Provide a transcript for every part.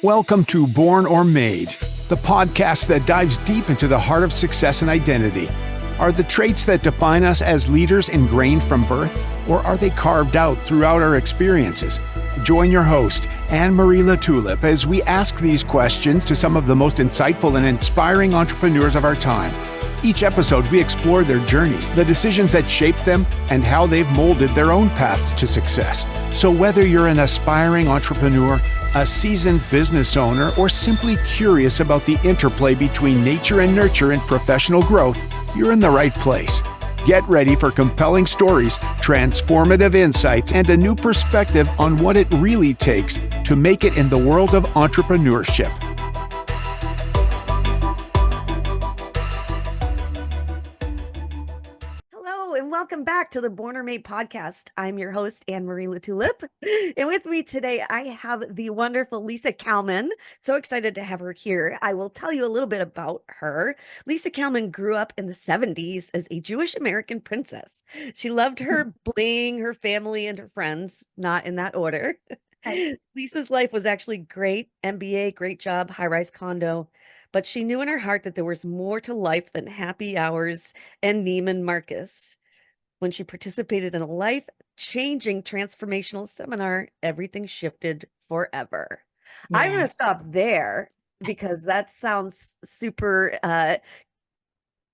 Welcome to Born or Made, the podcast that dives deep into the heart of success and identity. Are the traits that define us as leaders ingrained from birth, or are they carved out throughout our experiences? Join your host, Anne-Marie LaTulip, as we ask these questions to some of the most insightful and inspiring entrepreneurs of our time. Each episode, we explore their journeys, the decisions that shaped them, and how they've molded their own paths to success. So whether you're an aspiring entrepreneur, a seasoned business owner, or simply curious about the interplay between nature and nurture in professional growth, you're in the right place. Get ready for compelling stories, transformative insights, and a new perspective on what it really takes to make it in the world of entrepreneurship. Welcome back to the Born or Made podcast. I'm your host, Anne-Marie LaTulip. And with me today, I have the wonderful Lisa Kalmin. So excited to have her here. I will tell you a little bit about her. Lisa Kalmin grew up in the 70s as a Jewish American princess. She loved her bling, her family, and her friends, not in that order. Lisa's life was actually great. MBA, great job, high-rise condo. But she knew in her heart that there was more to life than happy hours and Neiman Marcus. When she participated in a life-changing transformational seminar, everything shifted forever. Yeah. I'm going to stop there because that sounds super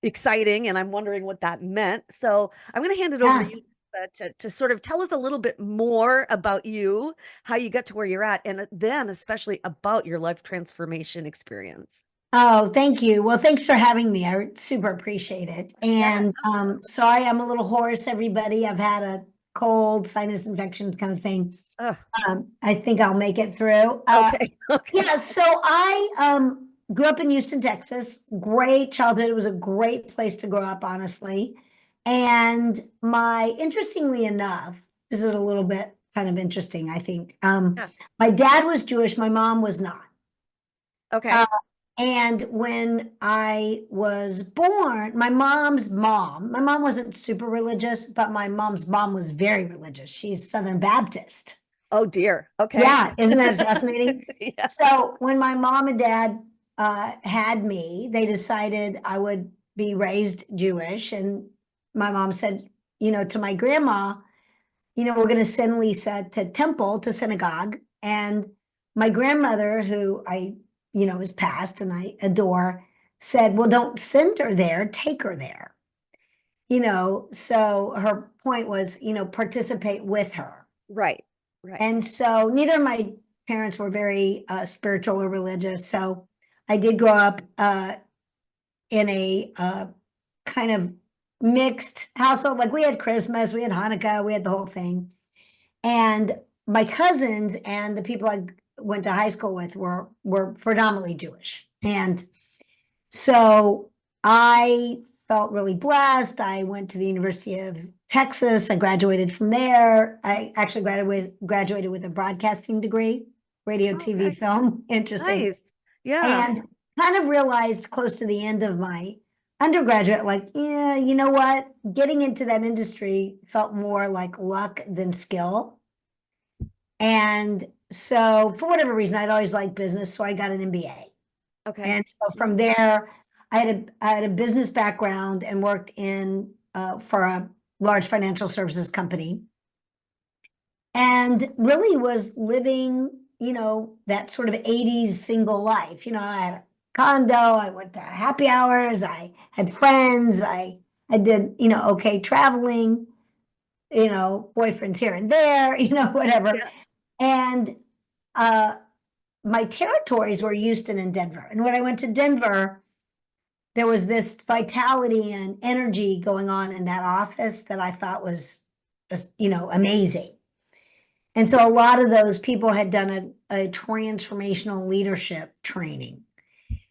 exciting, and I'm wondering what that meant. So I'm going to hand it over to you to sort of tell us a little bit more about you, how you got to where you're at, and then especially about your life transformation experience. Oh, thank you. Well, thanks for having me. I super appreciate it. And sorry, I'm a little hoarse, everybody. I've had a cold, sinus infection kind of thing. I think I'll make it through. Okay. Yeah, so I grew up in Houston, Texas. Great childhood. It was a great place to grow up, honestly. And interestingly enough, this is a little bit kind of interesting, I think. My dad was Jewish. My mom was not. Okay. And when I was born, my mom wasn't super religious, but my mom's mom was very religious. She's Southern Baptist. Oh, dear. Okay. Yeah. Isn't that fascinating? Yeah. So when my mom and dad had me, they decided I would be raised Jewish. And my mom said, to my grandma, we're going to send Lisa to synagogue. And my grandmother, who I is passed and I adore, said, well, don't send her there, take her there. So her point was, participate with her. Right. And so neither of my parents were very spiritual or religious. So I did grow up in a kind of mixed household. Like we had Christmas, we had Hanukkah, we had the whole thing. And my cousins and the people I went to high school with were predominantly Jewish. And so I felt really blessed. I went to the University of Texas. I graduated from there. I actually graduated with a broadcasting degree, radio, TV, film. Interesting. Nice. Yeah. And kind of realized close to the end of my undergraduate, like, yeah, you know what? Getting into that industry felt more like luck than skill. And so for whatever reason, I'd always liked business. So I got an MBA. Okay. And so from there, I had a business background and worked for a large financial services company. And really was living, that sort of 80s single life. I had a condo, I went to happy hours, I had friends, I did, okay traveling, boyfriends here and there, whatever. Yeah. And my territories were Houston and Denver. And when I went to Denver, there was this vitality and energy going on in that office that I thought was just, amazing. And so a lot of those people had done a transformational leadership training.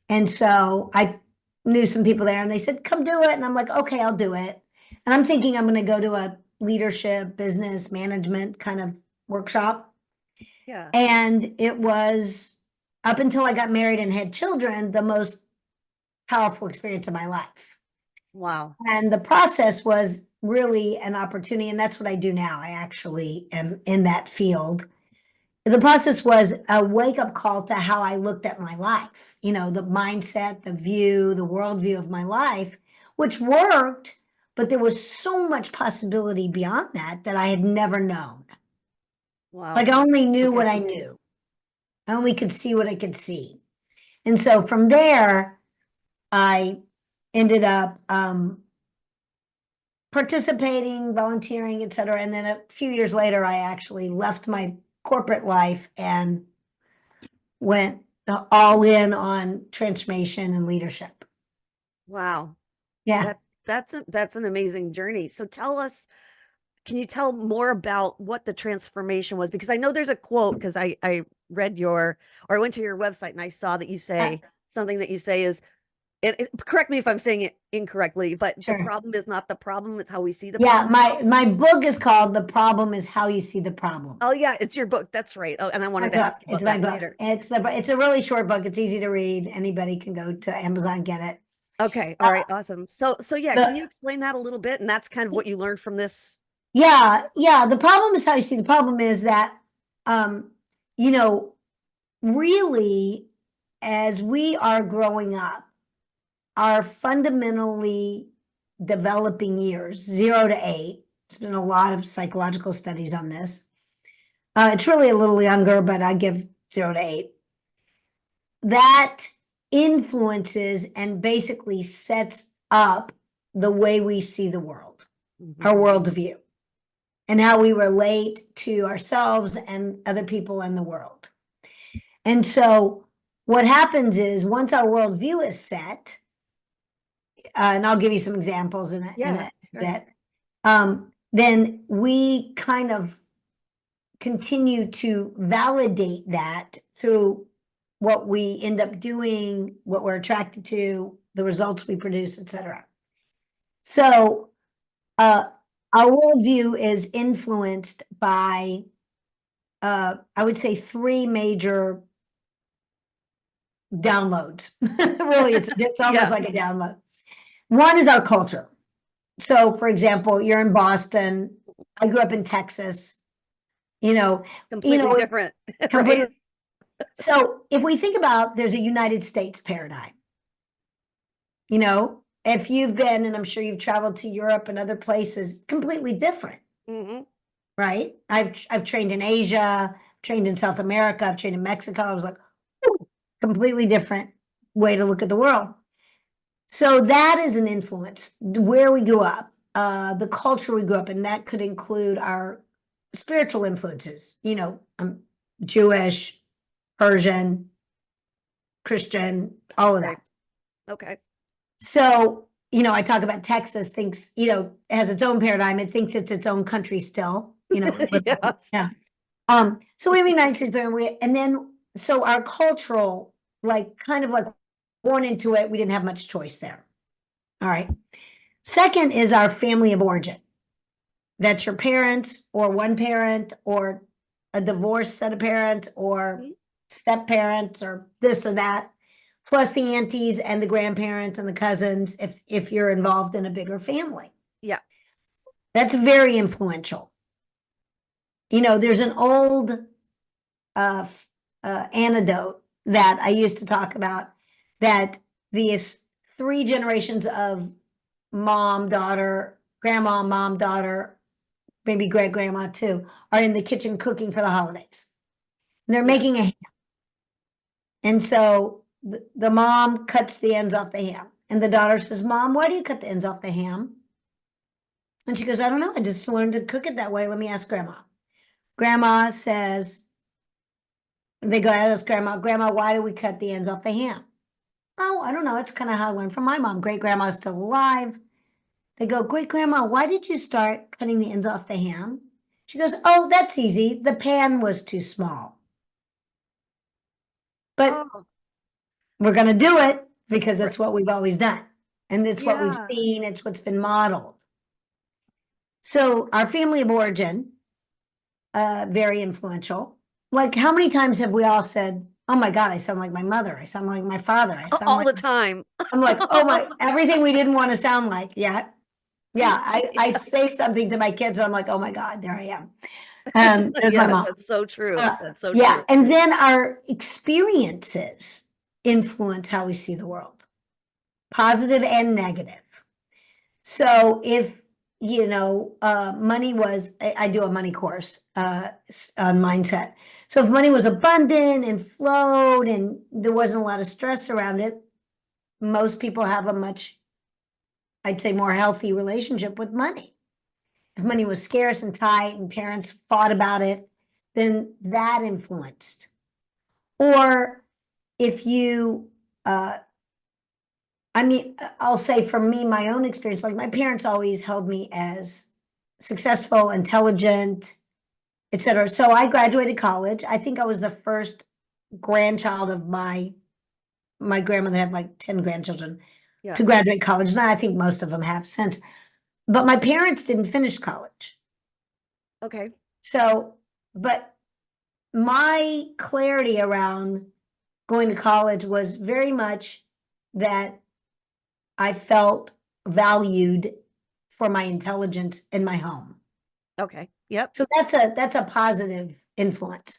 And so I knew some people there and they said, come do it. And I'm like, okay, I'll do it. And I'm thinking I'm going to go to a leadership, business management kind of workshop. Yeah. And it was, up until I got married and had children, the most powerful experience of my life. Wow. And the process was really an opportunity. And that's what I do now. I actually am in that field. the process was a wake-up call to how I looked at my life, the mindset, the view, the worldview of my life, which worked, but there was so much possibility beyond that I had never known. Wow. Like I only knew Okay. what I knew. I only could see what I could see. And so from there, I ended up participating, volunteering, et cetera. And then a few years later, I actually left my corporate life and went all in on transformation and leadership. Wow. Yeah. That's an amazing journey. So can you tell more about what the transformation was? Because I know there's a quote, because I read or I went to your website and I saw that you say something that you say is, correct me if I'm saying it incorrectly, but Sure. the problem is not the problem, it's how we see the Yeah, problem. my book is called The Problem is How You See the Problem. Oh yeah, it's your book. That's right. Oh, and I wanted to ask you about that later. It's a really short book. It's easy to read. Anybody can go to Amazon, get it. Okay. All right. Awesome. So yeah, The- can you explain that a little bit? And that's kind of what you learned from this. Yeah, the problem is how you see the problem is that, you know, really, as we are growing up, our fundamentally developing years, 0 to 8, there's been a lot of psychological studies on this. It's really a little younger, but I give 0 to 8. That influences and basically sets up the way we see the world, our worldview, and how we relate to ourselves and other people in the world. And so what happens is once our worldview is set, and I'll give you some examples in a bit, then we kind of continue to validate that through what we end up doing, what we're attracted to, the results we produce, etc. So our worldview is influenced by, I would say, 3 major downloads. Really, it's almost like a download. One is our culture. So, for example, you're in Boston. I grew up in Texas. Completely different. Completely. Right? So, if we think about, there's a United States paradigm. If you've been, and I'm sure you've traveled to Europe and other places, completely different. Right? I've trained in Asia, trained in South America, I've trained in Mexico. I was like, ooh, completely different way to look at the world. So that is an influence, where we grew up, the culture we grew up in. That could include our spiritual influences. I'm Jewish, Persian, Christian, all of that. Okay. So, I talk about Texas thinks, has its own paradigm. It thinks it's its own country still, Yes. Yeah. So we have a United States paradigm, and then, so our cultural, kind of born into it, we didn't have much choice there. All right. Second is our family of origin. That's your parents, or one parent, or a divorced set of parents, or step parents, or this or that, plus the aunties and the grandparents and the cousins, if you're involved in a bigger family. Yeah. That's very influential. There's an old anecdote that I used to talk about, that these 3 generations of mom, daughter, grandma, mom, daughter, maybe great grandma too, are in the kitchen cooking for the holidays. And they're making a ham. And so the mom cuts the ends off the ham. And the daughter says, Mom, why do you cut the ends off the ham? And she goes, I don't know. I just learned to cook it that way. Let me ask Grandma. Grandma says, they go ask Grandma, why do we cut the ends off the ham? Oh, I don't know. It's kind of how I learned from my mom. Great grandma's still alive. They go, Great grandma, why did you start cutting the ends off the ham? She goes, oh, that's easy. The pan was too small. But we're going to do it because that's what we've always done. And it's what we've seen. It's what's been modeled. So our family of origin, very influential. How many times have we all said, oh my God, I sound like my mother. I sound like my father. I sound all the time. I'm like, oh my, everything we didn't want to sound like. Yeah. I say something to my kids, and I'm like, oh my God, there I am. There's my Yeah, mom. that's so true. That's so Yeah, true. and then our experiences influence how we see the world, positive and negative. So if, money was, I do a money course on mindset. So if money was abundant and flowed and there wasn't a lot of stress around it, most people have a much, I'd say, more healthy relationship with money. If money was scarce and tight and parents fought about it, then that influenced. Or if you, I'll say for me, my own experience, like my parents always held me as successful, intelligent, etc. So I graduated college. I think I was the first grandchild of my grandmother had like 10 grandchildren Yeah. to graduate college. And I think most of them have since. But my parents didn't finish college. Okay. So, but my clarity around going to college was very much that I felt valued for my intelligence in my home. Okay. Yep. So that's a positive influence.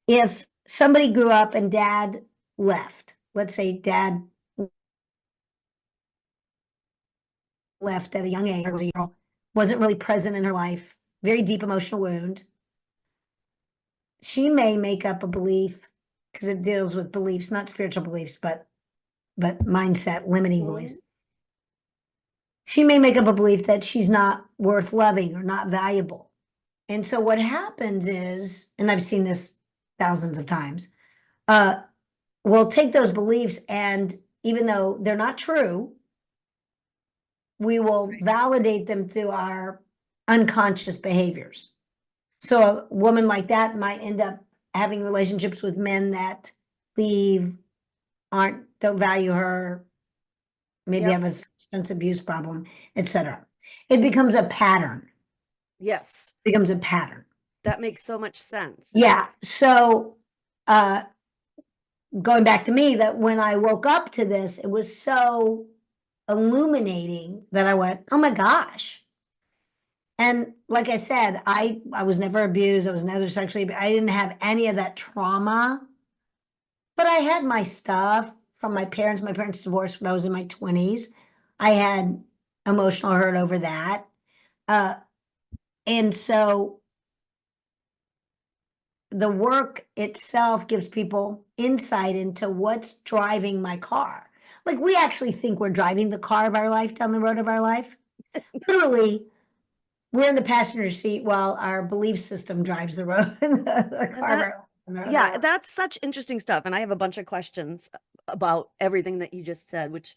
If somebody grew up and dad left, let's say dad left at a young age, was a girl, wasn't really present in her life, very deep emotional wound, she may make up a belief because it deals with beliefs, not spiritual beliefs, but mindset, limiting beliefs. She may make up a belief that she's not worth loving or not valuable. And so what happens is, and I've seen this thousands of times, we'll take those beliefs and even though they're not true, we will validate them through our unconscious behaviors. So a woman like that might end up having relationships with men that leave, don't value her, maybe have a substance abuse problem, etc. It becomes a pattern. Yes. It becomes a pattern. That makes so much sense. Yeah. So going back to me, that when I woke up to this, it was so illuminating that I went, oh my gosh. And like I said, I was never abused. I was never sexually, I didn't have any of that trauma, but I had my stuff from my parents. My parents divorced when I was in my 20s. I had emotional hurt over that. And so the work itself gives people insight into what's driving my car. Like we actually think we're driving the car of our life down the road of our life. Literally, we're in the passenger seat while our belief system drives the road. the car of our Yeah, that's such interesting stuff. And I have a bunch of questions about everything that you just said, which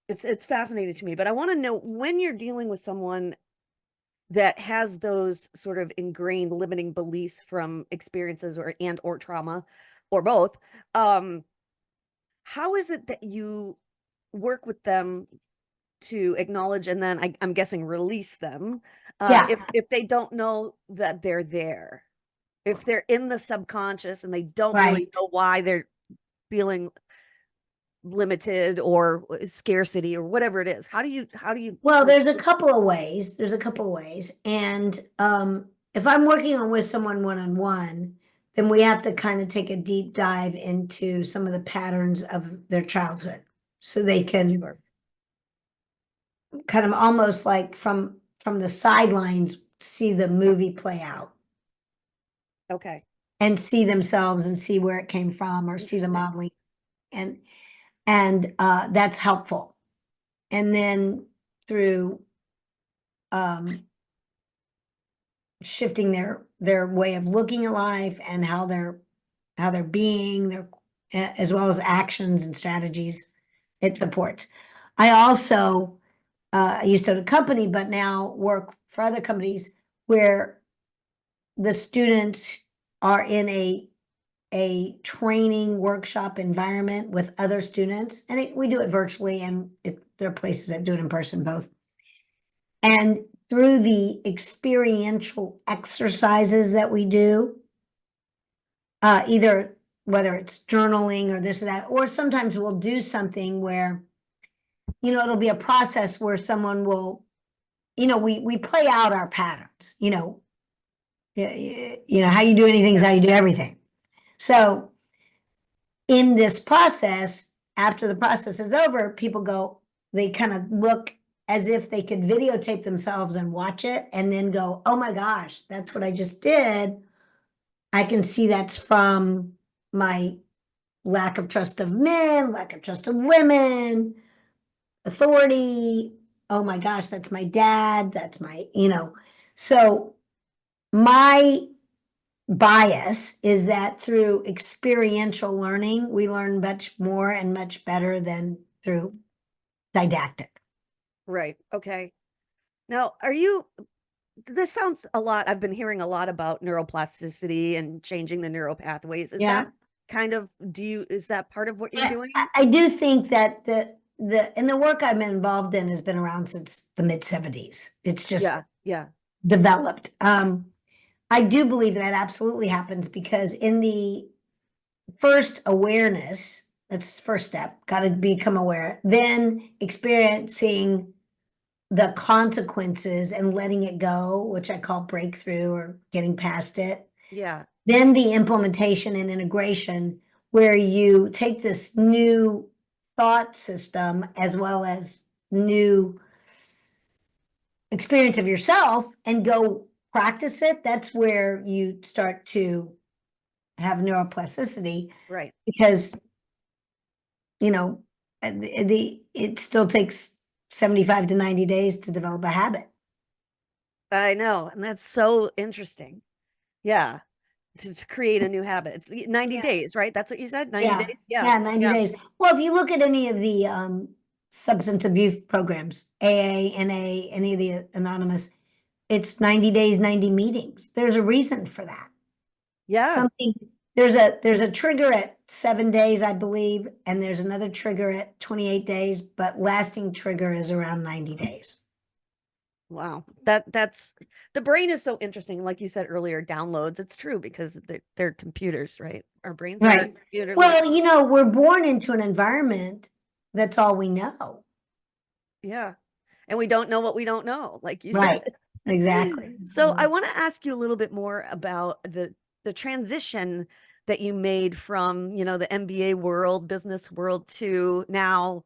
it's fascinating to me. But I want to know when you're dealing with someone that has those sort of ingrained limiting beliefs from experiences or trauma or both, how is it that you work with them to acknowledge and then I'm guessing release them Yeah, if they don't know that they're there, if they're in the subconscious and they don't really right. know why they're feeling limited or scarcity or whatever it is? How do you Well, there's a couple of ways. There's a couple of ways. And if I'm working on with someone one-on-one, then we have to kind of take a deep dive into some of the patterns of their childhood. So they can Sure. kind of almost like from the sidelines see the movie play out Okay. and see themselves and see where it came from or see the Interesting. modeling and that's helpful. And then through shifting their way of looking at life and how they're being their as well as actions and strategies, it supports. I also I used to own a company, but now work for other companies where the students are in a training workshop environment with other students, and we do it virtually, and there are places that do it in person, both. And through the experiential exercises that we do, either whether it's journaling or this or that, or sometimes we'll do something where, it'll be a process where someone will, we play out our patterns, You know, how you do anything is how you do everything. So in this process, after the process is over, people go, they kind of look as if they could videotape themselves and watch it and then go, oh my gosh, that's what I just did. I can see that's from my lack of trust of men, lack of trust of women, authority. Oh my gosh, that's my dad. That's my, you know. So my bias is that through experiential learning, we learn much more and much better than through didactic. Right. Okay. Now, this sounds a lot. I've been hearing a lot about neuroplasticity and changing the neural pathways. Is Yeah. that kind of, is that part of what you're doing? I do think that the work I'm involved in has been around since the mid-70s. It's just Yeah. developed. I do believe that absolutely happens because in the first awareness, that's the first step, got to become aware, then experiencing the consequences and letting it go, which I call breakthrough or getting past it. Yeah. Then the implementation and integration, where you take this new thought system as well as new experience of yourself and go practice it. That's where you start to have neuroplasticity. Right. Because, you know, it still takes 75 to 90 days to develop a habit. I know. And that's so interesting. Yeah. To create a new habit. It's 90 days, right? That's what you said? 90 days? Yeah, 90 days. Well, if you look at any of the substance abuse programs, AA, NA, any of the anonymous, it's 90 days, 90 meetings. There's a reason for that. Yeah. There's a trigger at 7 days, I believe, and there's another trigger at 28 days, but lasting trigger is around 90 days. Wow. That's the brain is so interesting. Like you said earlier, downloads. It's true because they're computers, right? Our brains are Right. computers. Well, you know, we're born into an environment that's all we know. Yeah. And we don't know what we don't know, like you Right. said. Exactly. So I want to ask you a little bit more about the transition that you made from, the MBA world, business world to now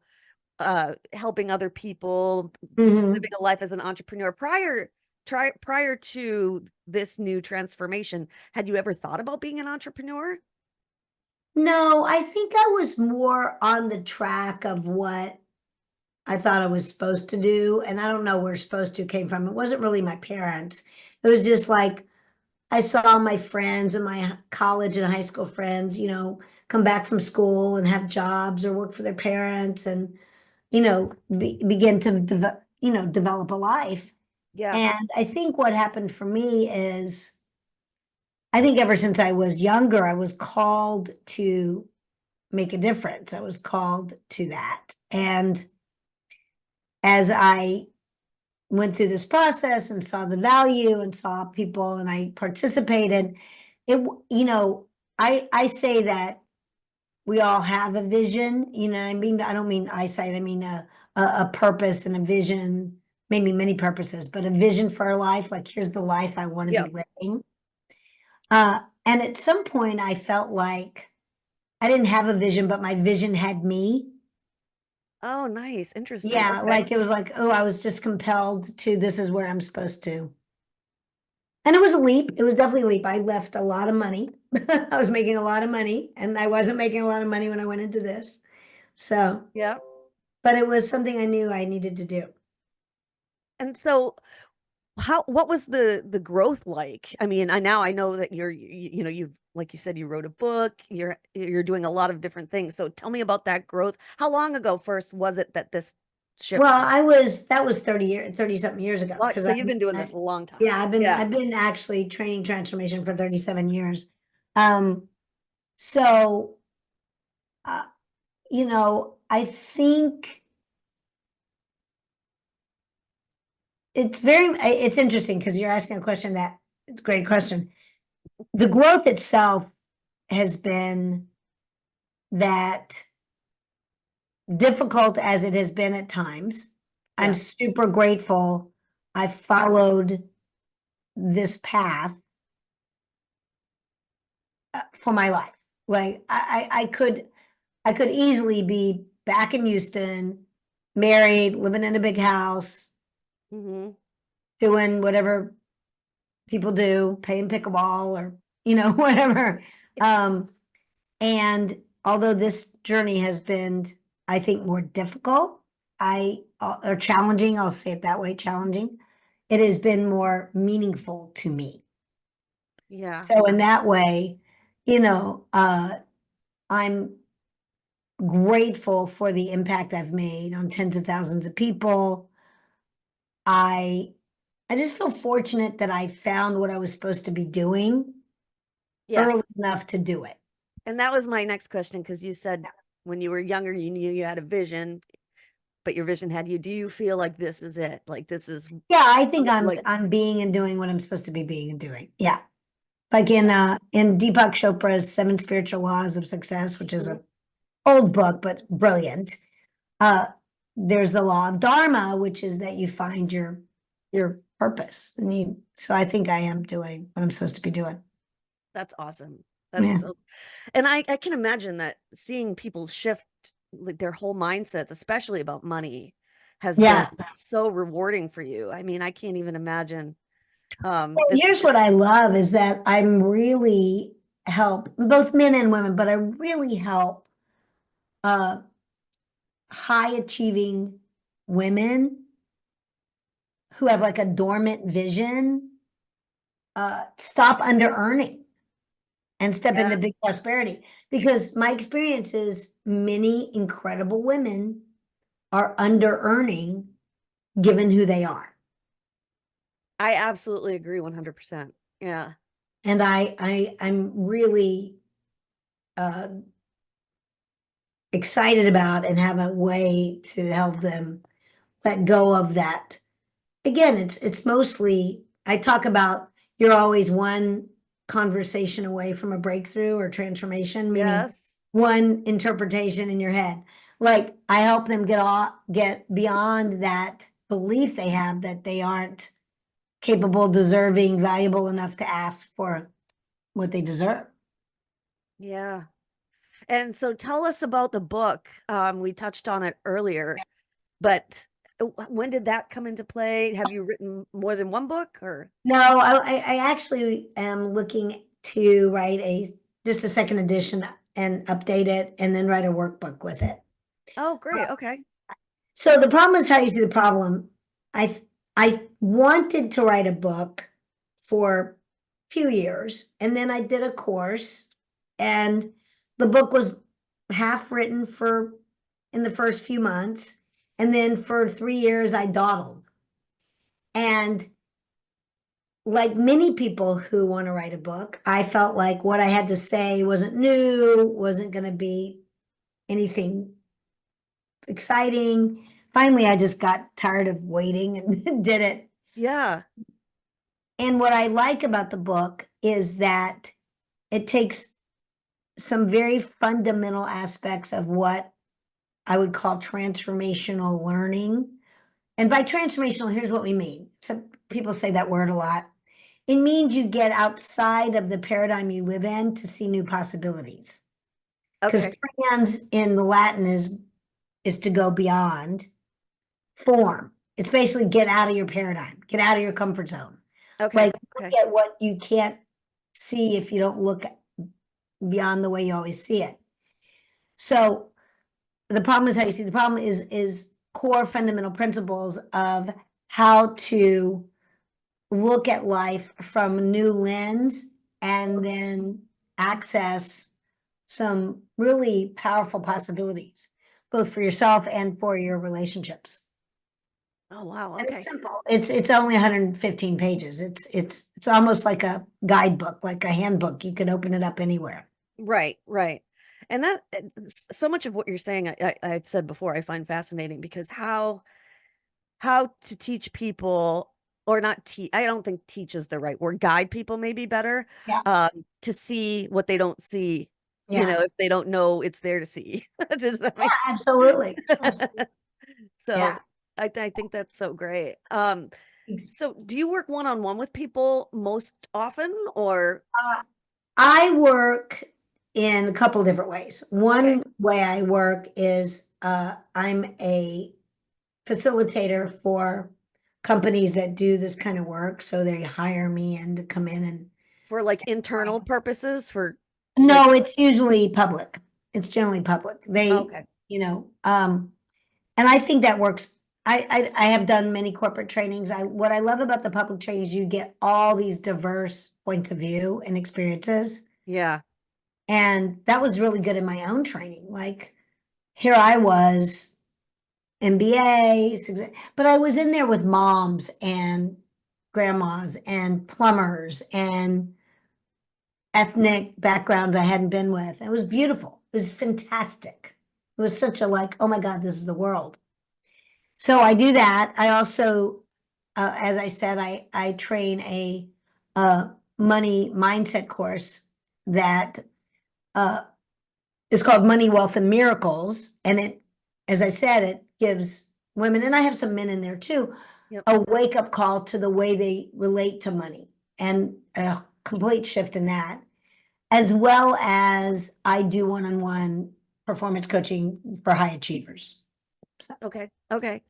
helping other people, Mhm. living a life as an entrepreneur. Prior to this new transformation, had you ever thought about being an entrepreneur? No, I think I was more on the track of what I thought I was supposed to do. And I don't know where supposed to came from. It wasn't really my parents. It was just like I saw my friends and my college and high school friends, you know, come back from school and have jobs or work for their parents and, you know, begin to develop a life. Yeah. And I think what happened for me is I think ever since I was younger, I was called to make a difference. I was called to that. And as I went through this process and saw the value and saw people and I participated, I say that we all have a vision, I mean, I don't mean eyesight, I mean a purpose and a vision, maybe many purposes, but a vision for our life, like here's the life I want to be living. And at some point I felt like I didn't have a vision, but my vision had me. Oh, nice. Interesting. Yeah, Okay. like it was like, oh, I was just compelled to, this is where I'm supposed to. And it was a leap. It was definitely a leap. I left a lot of money. I was making a lot of money, and I wasn't making a lot of money when I went into this. So, Yeah. but it was something I knew I needed to do. And so what was the growth like? I mean, I know that you've, like you said, you wrote a book, you're doing a lot of different things. So tell me about that growth. How long ago first was it that this shift? Well, that was 30 something years ago. Well, so you've been doing this a long time. Yeah, I've been actually training transformation for 37 years. So, I think it's interesting because you're asking a question it's a great question. The growth itself has been that difficult as it has been at times. I'm super grateful I followed this path for my life. Like I could easily be back in Houston, married, living in a big house, Mm-hmm. doing whatever people do, playing pickleball or, whatever. And although this journey has been, I think, more difficult, or challenging, I'll say it that way, challenging, it has been more meaningful to me. Yeah. So in that way, I'm grateful for the impact I've made on tens of thousands of people. I just feel fortunate that I found what I was supposed to be doing Yes. early enough to do it. And that was my next question, because you said when you were younger, you knew you had a vision, but your vision had you. Do you feel like this is it? Like this is Yeah, I think like I'm being and doing what I'm supposed to be being and doing. Yeah. Like in Deepak Chopra's Seven Spiritual Laws of Success, which is an old book but brilliant. Uh there's the law of Dharma, which is that you find your purpose. So I think I am doing what I'm supposed to be doing. That's awesome. Yeah. That's so, and I can imagine that seeing people shift like their whole mindsets, especially about money, has been Yeah. so rewarding for you. I mean, I can't even imagine. Here's what I love is that I'm really help both men and women, but I really help uh high achieving women who have like a dormant vision stop under earning and step Yeah, into big prosperity. Because my experience is many incredible women are under earning given who they are. I absolutely agree 100%. Yeah. And I'm really uh excited about and have a way to help them let go of that. Again, it's mostly, I talk about you're always one conversation away from a breakthrough or transformation, meaning Yes. one interpretation in your head. Like I help them get beyond that belief they have that they aren't capable, deserving, valuable enough to ask for what they deserve. Yeah. And so tell us about the book. We touched on it earlier, but when did that come into play? Have you written more than one book or? No, I actually am looking to write just a second edition and update it and then write a workbook with it. Oh, great. Okay. So the problem is how you see the problem. I wanted to write a book for a few years, and then I did a course, and the book was half written in the first few months, and then for 3 years I dawdled. And like many people who want to write a book, I felt like what I had to say wasn't new, wasn't going to be anything exciting. Finally, I just got tired of waiting and did it. Yeah. And what I like about the book is that it takes some very fundamental aspects of what I would call transformational learning. And by transformational, here's what we mean. Some people say that word a lot. It means you get outside of the paradigm you live in to see new possibilities. Because Okay. trans in the Latin is to go beyond. Form. It's basically get out of your paradigm, get out of your comfort zone. Okay. Like look Okay. at what you can't see if you don't look beyond the way you always see it. So the problem is how you see the problem is core fundamental principles of how to look at life from a new lens and then access some really powerful possibilities, both for yourself and for your relationships. Oh, wow. And it's Okay. simple. It's only 115 pages. It's almost like a guidebook, like a handbook. You can open it up anywhere. Right. Right. And that so much of what you're saying, I've said before, I find fascinating, because how to teach people, or not teach, I don't think teach is the right word, guide people maybe better, Yeah. to see what they don't see, Yeah. if they don't know it's there to see. Does that Yeah, make sense? absolutely. Absolutely. So Yeah. I think that's so great. Ex- So do you work one-on-one with people most often, or? Uh, I work in a couple different ways. One way I work is I'm a facilitator for companies that do this kind of work. So they hire me in to come in and For like internal purposes for no, it's usually public. It's generally public. okay. And I think that works. I have done many corporate trainings. What I love about the public trainings, you get all these diverse points of view and experiences. Yeah. And that was really good in my own training. Like here I was, MBA, but I was in there with moms and grandmas and plumbers and ethnic backgrounds I hadn't been with. It was beautiful. It was fantastic. It was such a like, oh my God, this is the world. So I do that. I also, as I said, I train a money mindset course that is called Money, Wealth, and Miracles. And it, as I said, it gives women, and I have some men in there too, a wake up call to the way they relate to money and a complete shift in that, as well as I do one-on-one performance coaching for high achievers. So. Okay.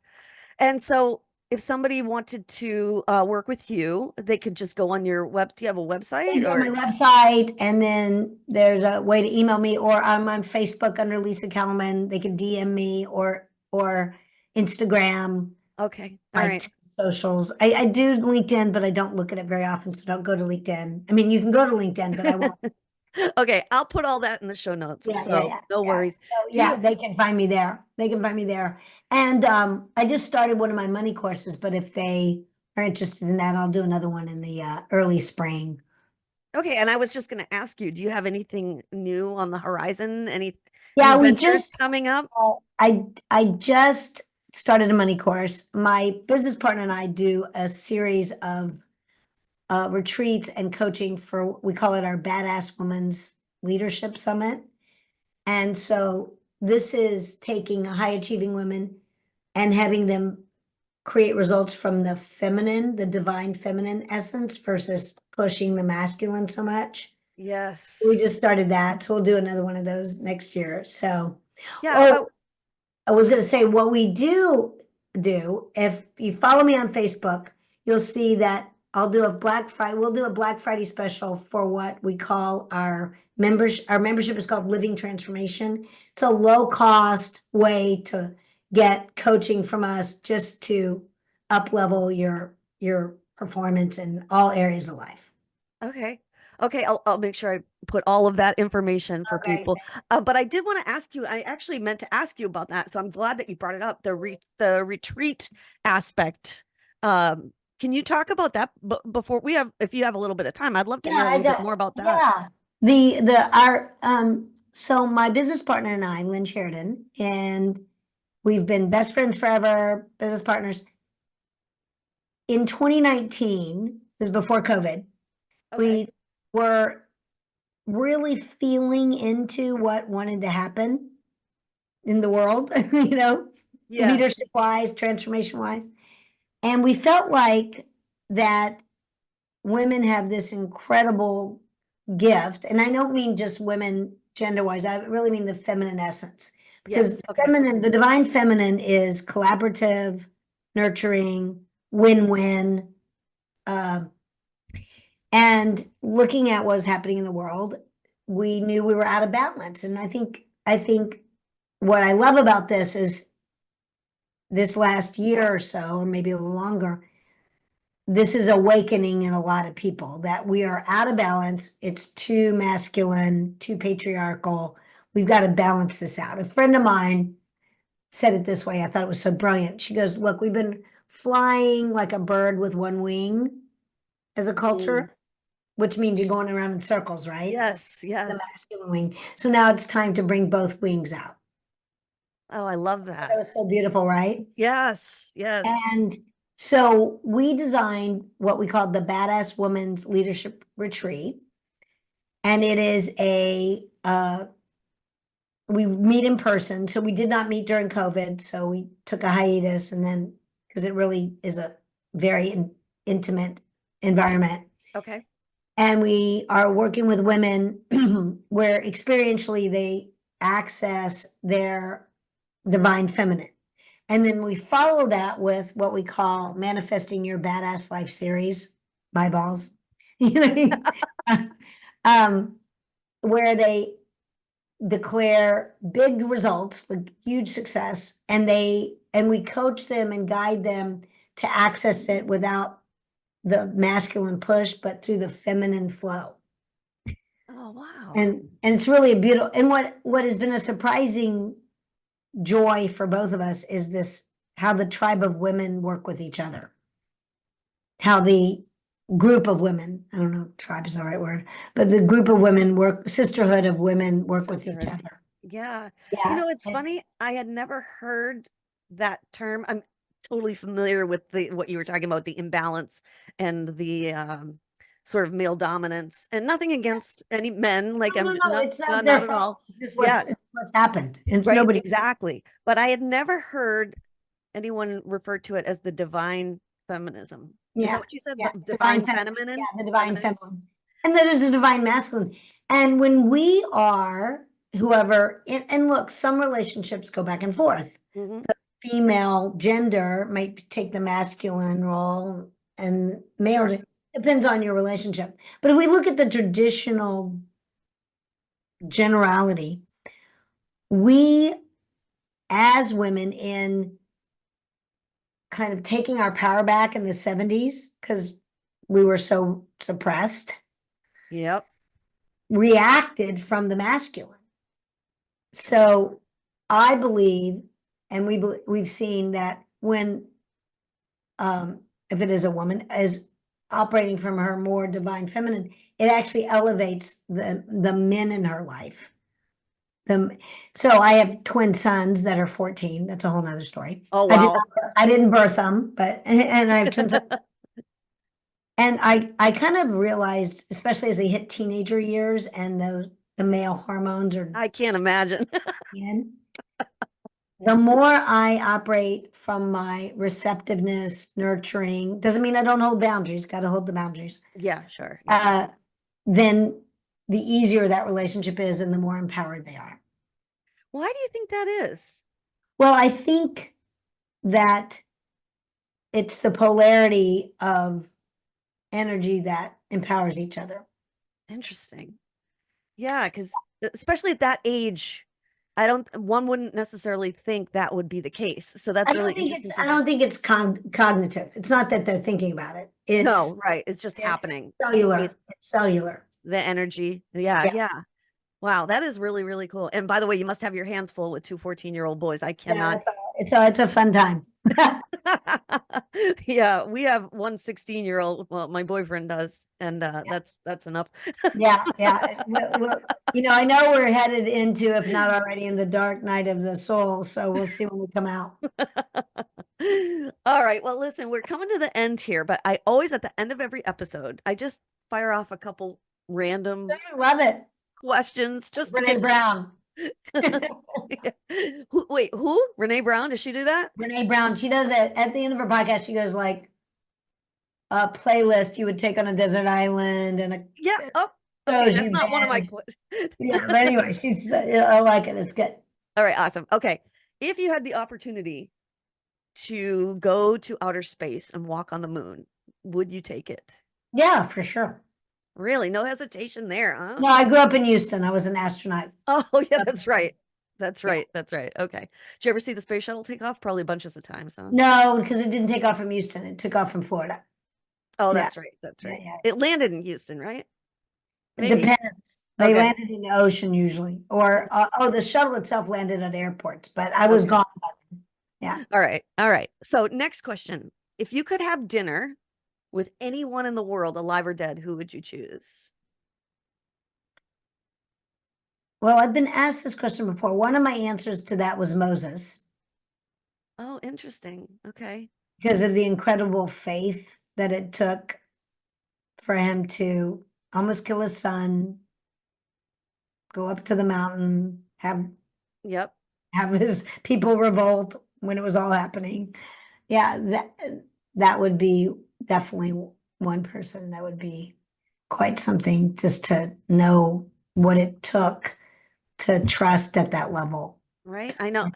And so if somebody wanted to work with you, they could just go on your web. Do you have a website? Or my website, and then there's a way to email me, or I'm on Facebook under Lisa Kalmin. They can DM me or Instagram. Okay. All right. Socials. I do LinkedIn, but I don't look at it very often, so don't go to LinkedIn. I mean, you can go to LinkedIn, but I won't. Okay, I'll put all that in the show notes. No worries. So, they can find me there. And I just started one of my money courses, but if they are interested in that, I'll do another one in the early spring. Okay, and I was just going to ask you, do you have anything new on the horizon? Any we just coming up? I just started a money course. My business partner and I do a series of retreats and coaching for, we call it our Badass Women's Leadership Summit. And so this is taking high achieving women and having them create results from the feminine, the divine feminine essence versus pushing the masculine so much. Yes. We just started that. So we'll do another one of those next year. So, yeah. I was going to say what we do, if you follow me on Facebook, you'll see that we'll do a Black Friday special for what we call our members. Our membership is called Living Transformation. It's a low cost way to get coaching from us just to up level your performance in all areas of life. Okay. I'll make sure I put all of that information for people. But I did want to ask you, I actually meant to ask you about that. So I'm glad that you brought it up, the retreat aspect. Can you talk about that before if you have a little bit of time? I'd love to hear a little bit more about that. So my business partner and I, Lynn Sheridan, and we've been best friends forever, business partners. In 2019, this is before COVID, we were really feeling into what wanted to happen in the world, leadership wise, transformation wise. And we felt like that women have this incredible gift. And I don't mean just women gender wise, I really mean the feminine essence. Because the divine feminine is collaborative, nurturing, win-win. And looking at what was happening in the world, we knew we were out of balance. And I think what I love about this is this last year or so, or maybe a little longer, this is awakening in a lot of people that we are out of balance. It's too masculine, too patriarchal. We've got to balance this out. A friend of mine said it this way. I thought it was so brilliant. She goes, look, we've been flying like a bird with one wing as a culture, which means you're going around in circles, right? Yes. The masculine wing. So now it's time to bring both wings out. Oh, I love that. That was so beautiful, right? Yes. And so we designed what we called the Badass Women's Leadership Retreat. And it is we meet in person. So we did not meet during COVID. So we took a hiatus, and then, because it really is a very intimate environment. Okay. And we are working with women where experientially they access their divine feminine. And then we follow that with what we call Manifesting Your Badass Life series, my balls, you know, where they declare big results, like huge success, and we coach them and guide them to access it without the masculine push, but through the feminine flow. Oh, wow. And it's really a beautiful, and what has been a surprising joy for both of us is this, how the tribe of women work with each other. How the group of women, I don't know if tribe is the right word, but the group of women work, sisterhood of women work with each Sisterhood. other. Yeah. Yeah. You know, it's funny. I had never heard that term. I'm totally familiar with what you were talking about, the imbalance and the sort of male dominance, and nothing against any men. Like No, I'm no, no, not, it's no, not their not at fault. all. It's just Yeah, what's happened. It's right. nobody. Exactly. But I had never heard anyone refer to it as the divine feminism. Is that Yeah. what you said? Yeah. Divine Feminine. feminine? Yeah. The divine feminine. And that is a divine masculine. And when we are whoever, and look, some relationships go back and forth. Mhm. Female gender might take the masculine role and male Sure. depends on your relationship. But if we look at the traditional generality, we as women in kind of taking our power back in the 70s because we were so suppressed, Yep. reacted from the masculine. So I believe, and we've seen that when if it is a woman is operating from her more divine feminine, it actually elevates the men in her life. So I have twin sons that are 14. That's a whole nother story. Oh, wow. I didn't birth them, but and I have twin sons. And I kind of realized, especially as they hit teenager years and the male hormones are I can't imagine. in, the more I operate from my receptiveness, nurturing, doesn't mean I don't hold boundaries, got to hold the boundaries. Yeah, sure. Yeah. Then the easier that relationship is and the more empowered they are. Why do you think that is? Well, I think that it's the polarity of energy that empowers each other. Interesting. Yeah, because especially at that age, one wouldn't necessarily think that would be the case. So that's really interesting to I don't think it's cognitive. It's not that they're thinking about it. No, right. It's just It's happening. cellular. It's It's cellular. the energy. Yeah, Yeah. yeah. Wow, that is really, really cool. And by the way, you must have your hands full with two 14-year-old boys. I Yeah, cannot. it's a fun time. Yeah, we have one 16-year-old. Well, my boyfriend does, and that's enough. Yeah, yeah. Well, I know we're headed into, if not already, in the dark night of the soul. So we'll see when we come out. All right. Well, listen, we're coming to the end here, but I always, at the end of every episode, I just fire off a couple random I love it. questions just to Brene get Brown. Wait, who? Renee Brown? Does she do that? Brene Brown. She does it at the end of her podcast. She goes like a playlist you would take on a desert island and Yeah. Oh, shows okay. That's you not one of my binge. questions. Yeah, but anyway, I like it. It's good. All right. Awesome. Okay. If you had the opportunity to go to outer space and walk on the moon, would you take it? Yeah, for sure. Really? No hesitation there, huh? No, I grew up in Houston. I was an astronaut. Oh, yeah, that's right. That's right. That's right. Okay. Did you ever see the space shuttle take off? Probably bunches of times, huh? No, because it didn't take off from Houston. It took off from Florida. Oh, Yeah. that's right. That's Yeah, right. yeah. It landed in Houston, right? It Maybe. depends. They Okay. landed in the ocean usually, or the shuttle itself landed at airports, but I was Okay. gone by then. Yeah. All right. All right. So next question. If you could have dinner with anyone in the world, alive or dead, who would you choose? Well, I've been asked this question before. One of my answers to that was Moses Oh, interesting. Okay. because of the incredible faith that it took for him to almost kill his son, go up to the mountain, Yep. have his people revolt when it was all happening. Yeah, that would be definitely one person that would be quite something just to know what it took to trust at that level. Right. I know.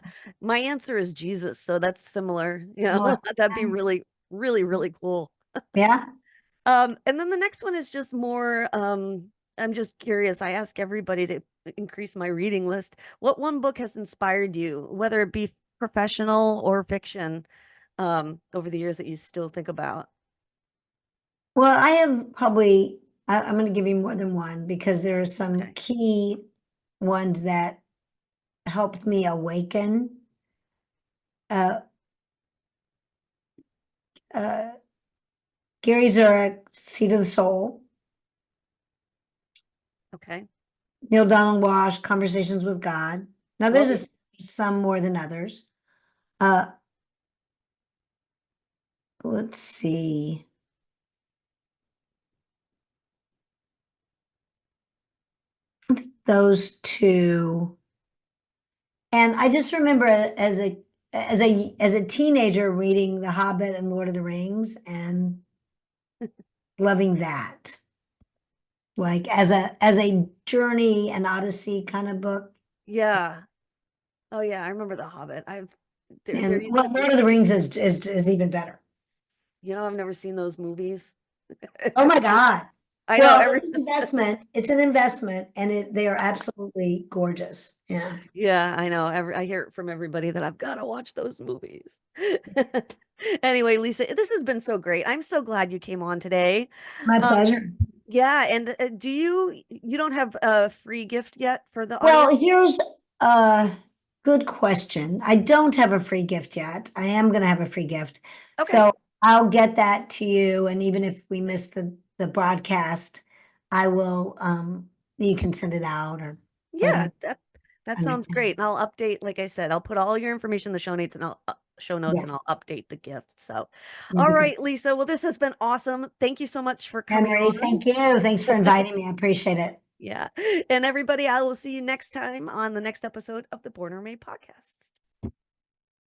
My answer is Jesus. So that's similar. Well, That'd be really, really, really cool. yeah. And then the next one is just more, I'm just curious. I ask everybody to increase my reading list. What one book has inspired you, whether it be professional or fiction, over the years that you still think about? Well, I have probably, I'm going to give you more than one because there are some Okay. key ones that helped me awaken. Uh, uh, Gary Zurich, Seat of the Soul, Okay. Neil Donald Walsh, Conversations with God. Now, Oh, there's some more than others. Uh, let's see. Those two. And I just remember as a teenager reading The Hobbit and Lord of the Rings and loving that. Like as a journey, an odyssey kind of book. yeah. Oh, yeah. I remember The Hobbit. There And used well, to Lord be, of the Rings is even better. I've never seen those movies. Oh my God. I know Well, every, it's an investment. It's an investment, and they are absolutely gorgeous. Yeah. yeah, I know. I hear it from everybody that I've got to watch those movies. Anyway, Lisa, this has been so great. I'm so glad you came on today. My Um, pleasure. yeah, and you don't have a free gift yet for the audience? Well, here's a good question. I don't have a free gift yet. I am going to have a free gift. Okay. So I'll get that to you. And even if we miss the broadcast, I will, you can send it out or Yeah, whatever. that sounds great. And I'll update, like I said, I'll put all your information in the show notes and Yeah, I'll update the gift. So, that'd all be great. right, Lisa. Well, this has been awesome. Thank you so much for Anne coming Marie, on. thank you. Thanks for inviting me. I appreciate it. Yeah. And everybody, I will see you next time on the next episode of the Born or Made podcast.